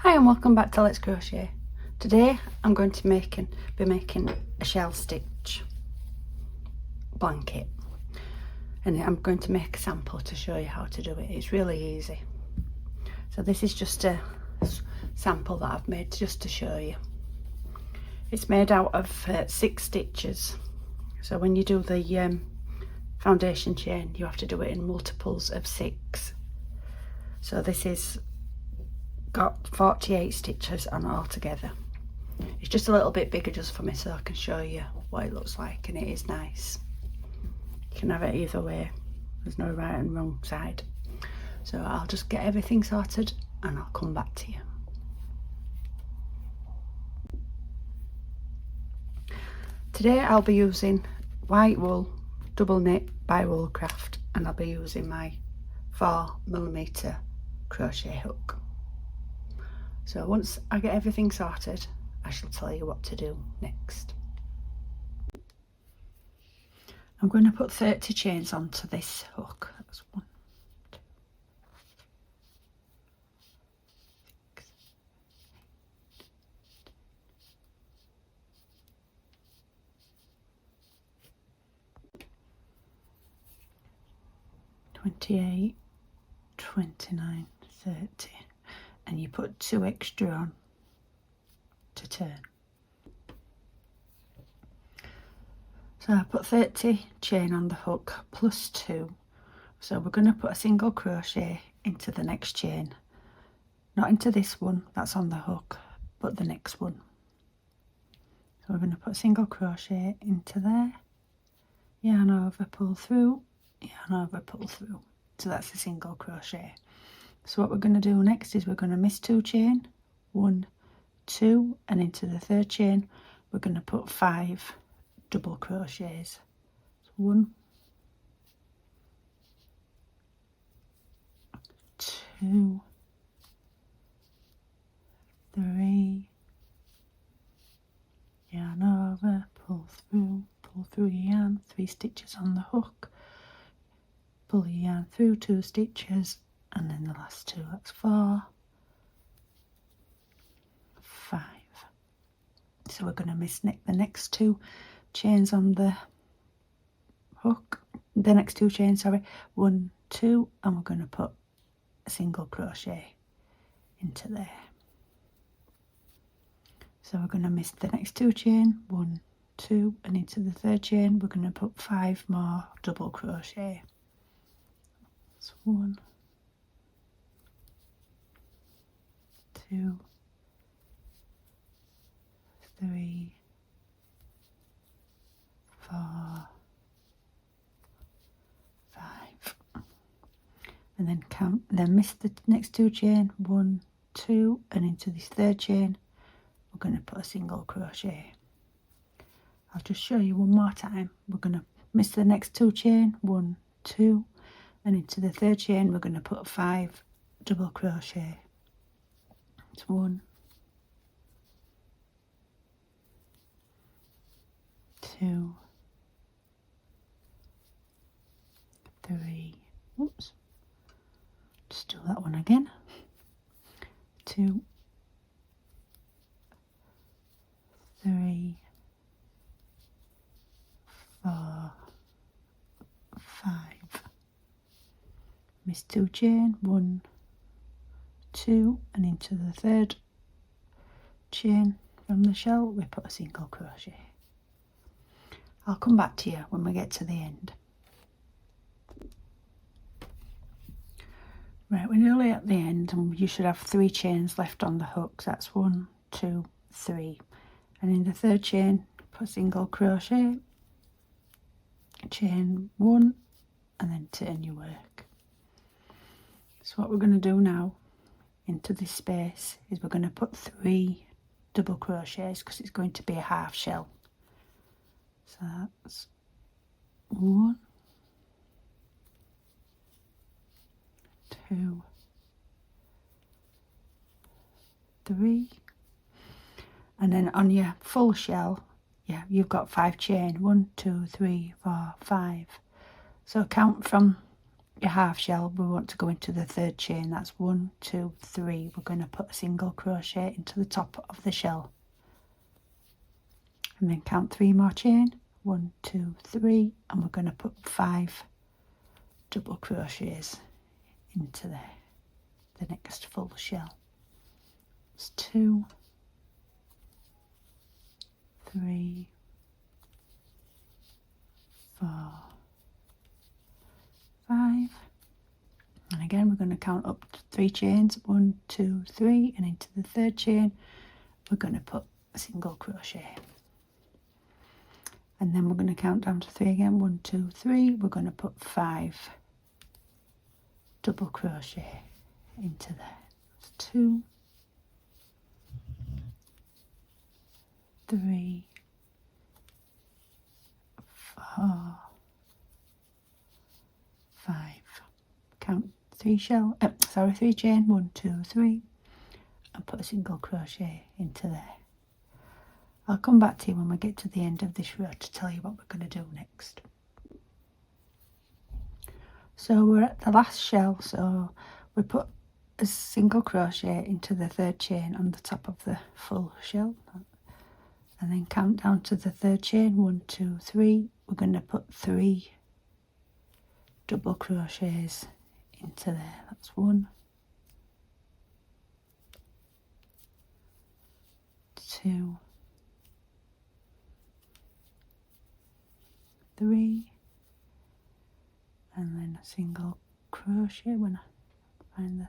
Hi and welcome back to Let's Crochet. Today I'm going to be making a shell stitch blanket, and I'm going to make a sample to show you how to do it. It's really easy. So this is just a sample that I've made just to show you. It's made out of 6 stitches. So when you do the foundation chain, you have to do it in multiples of 6. So this is got 48 stitches on altogether. It's just a little bit bigger just for me so I can show you what it looks like, and it is nice. You can have it either way, there's no right and wrong side. So I'll just get everything sorted and I'll come back to you. Today I'll be using white wool double knit by Woolcraft, and I'll be using my 4mm crochet hook. So once I get everything sorted, I shall tell you what to do next. I'm going to put 30 chains onto this hook. That's 1, 2, 6, 28, 29, 30. And you put 2 extra on to turn. So I put 30 chain on the hook plus 2. So we're going to put a single crochet into the next chain, not into this one that's on the hook, but the next one. So we're going to put a single crochet into there, yarn over, pull through, yarn over, pull through. So that's a single crochet. So what we're going to do next is we're going to miss 2 chain, 1, 2, and into the 3rd chain we're going to put 5 double crochets. So 1, 2, 3, yarn over, pull through your yarn, 3 stitches on the hook, pull your yarn through, 2 stitches, and then the last 2, that's 4, 5. So we're going to miss the next 2 chains on the hook, the next 2 chains, sorry, 1, 2, and we're going to put a single crochet into there. So we're going to miss the next 2 chain, 1, 2, and into the 3rd chain we're going to put 5 more double crochet. That's 1, 2, 3, 4, 5, and then count, then miss the next 2 chain, 1, 2, and into this 3rd chain we're going to put a single crochet. I'll just show you one more time. We're going to miss the next 2 chain, 1, 2, and into the 3rd chain we're going to put 5 double crochet. It's 1, 2, 3, oops, just do that one again, 2, 3, 4, 5, miss 2 chain, 1, 2, and into the 3rd chain from the shell we put a single crochet. I'll come back to you when we get to the end. Right, we're nearly at the end, and you should have 3 chains left on the hooks. That's 1, 2, 3, and in the 3rd chain put a single crochet, chain 1, and then turn your work. So what we're going to do now into this space is we're going to put 3 double crochets because it's going to be a half shell. So that's 1, 2, 3, and then on your full shell, yeah, you've got 5 chain, 1, 2, 3, 4, 5. So count from your half shell, we want to go into the third chain. That's 1, 2, 3. We're going to put a single crochet into the top of the shell, and then count 3 more chain, 1, 2, 3, and we're going to put 5 double crochets into the next full shell. It's 2, 3, 4, 5, and again we're going to count up to 3 chains, 1, 2, 3, and into the third chain we're going to put a single crochet, and then we're going to count down to 3 again, 1, 2, 3. We're going to put 5 double crochet into there. It's 2, 3, 4, 5. Count 3 chain, 1, 2, 3, and put a single crochet into there. I'll come back to you when we get to the end of this row to tell you what we're going to do next. So we're at the last shell, so we put a single crochet into the third chain on the top of the full shell, and then count down to the third chain, 1, 2, 3. We're going to put 3 double crochets into there. That's 1, 2, 3, and then a single crochet when I find the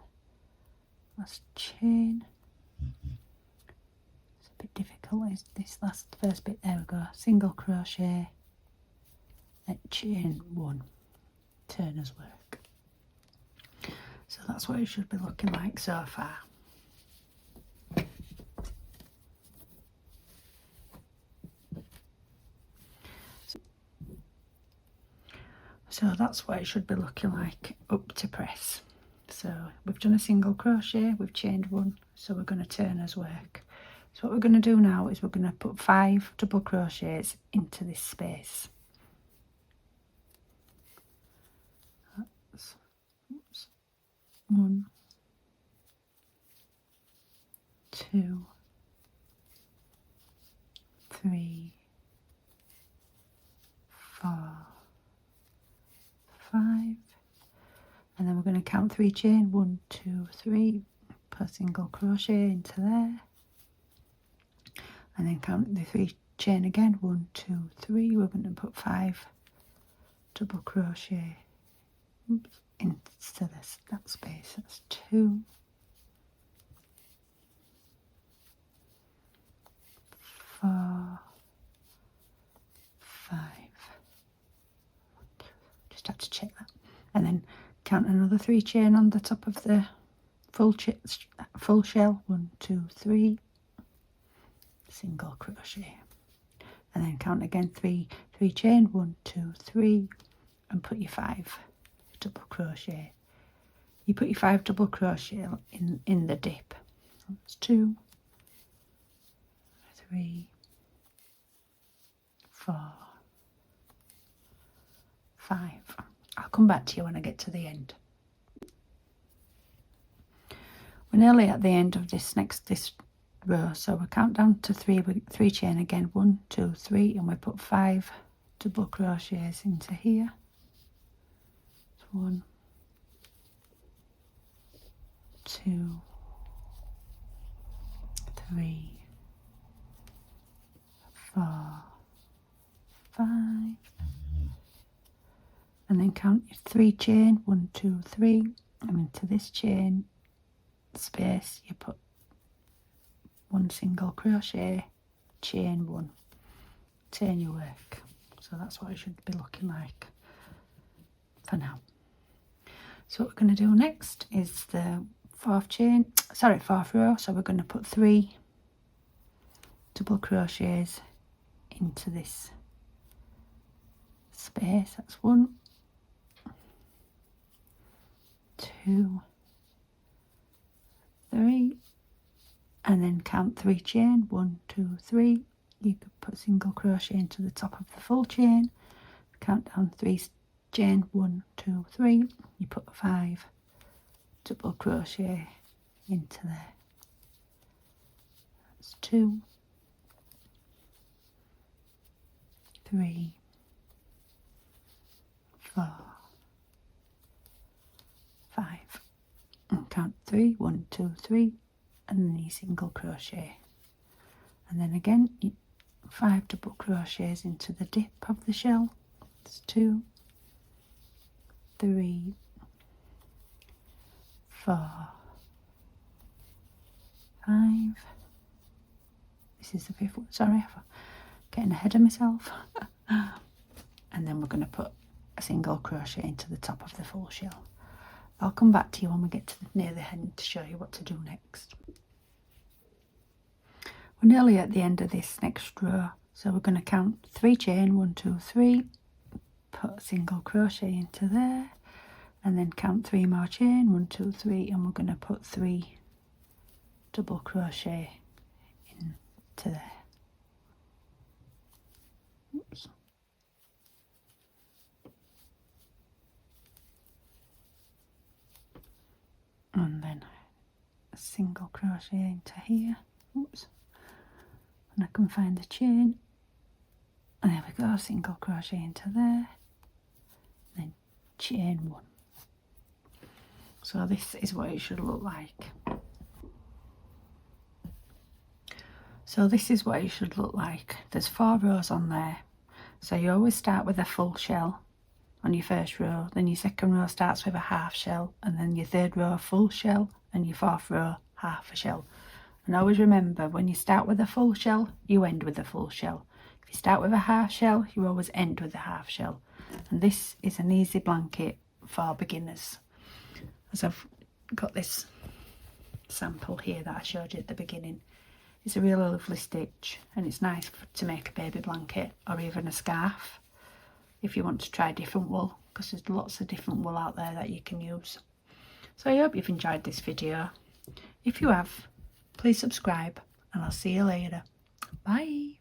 last chain. It's a bit difficult, is this first bit. There we go, single crochet, then chain 1, turner's work. So that's what it should be looking like so far. So that's what it should be looking like up to press. So we've done a single crochet, we've chained 1, so we're going to turner's work. So what we're going to do now is we're going to put 5 double crochets into this space. That's 1, 2, 3, 4, 5, and then we're going to count 3 chain, 1, 2, 3, put a single crochet into there, and then count the 3 chain again, 1, 2, 3. We're going to put 5 double crochet into that space. That's 2, 4, 5. Just have to check that, and then count another 3 chain on the top of the full shell, 1, 2, 3, single crochet, and then count again 3 chain, 1, 2, 3, and put your 5 double crochet. You put your 5 double crochet in the dip. That's 2, 3, 4, 5. I'll come back to you when I get to the end. We're nearly at the end of this row, so we count down to 3 with 3 chain again, 1, 2, 3, and we put 5 double crochets into here. 1, 2, 3, 4, 5, and then count your 3 chain, 1, 2, 3, and into this chain space you put 1 single crochet, chain 1, turn your work. So that's what it should be looking like for now. So what we're going to do next is the fourth row. So we're going to put 3 double crochets into this space. That's 1, 2, 3, and then count 3 chain, 1, 2, 3. You could put single crochet into the top of the full chain, count down 3 chain 1, 2, 3, you put 5 double crochet into there. That's 2, 3, 4, 5, and count 3, 1, 2, 3, and then you single crochet, and then again 5 double crochets into the dip of the shell. It's 2, 3, 4, 5. This is the 5th one. Sorry, I'm getting ahead of myself. And then we're going to put a single crochet into the top of the full shell. I'll come back to you when we get to near the end to show you what to do next. We're nearly at the end of this next row, so we're going to count 3 chain, 1, 2, 3, put a single crochet into there, and then count 3 more chain, 1, 2, 3, and we're going to put 3 double crochet into there. Oops. And then a single crochet into here. Oops. And I can find the chain, and there we go, single crochet into there, then chain 1. So this is what it should look like. So this is what it should look like. There's 4 rows on there, so you always start with a full shell on your first row, then your second row starts with a half shell, and then your third row a full shell, and your 4th row half a shell. And always remember, when you start with a full shell, you end with a full shell. If you start with a half shell, you always end with a half shell. And this is an easy blanket for beginners. As I've got this sample here that I showed you at the beginning. It's a really lovely stitch, and it's nice to make a baby blanket or even a scarf if you want to try different wool, because there's lots of different wool out there that you can use. So I hope you've enjoyed this video. If you have, please subscribe, and I'll see you later. Bye.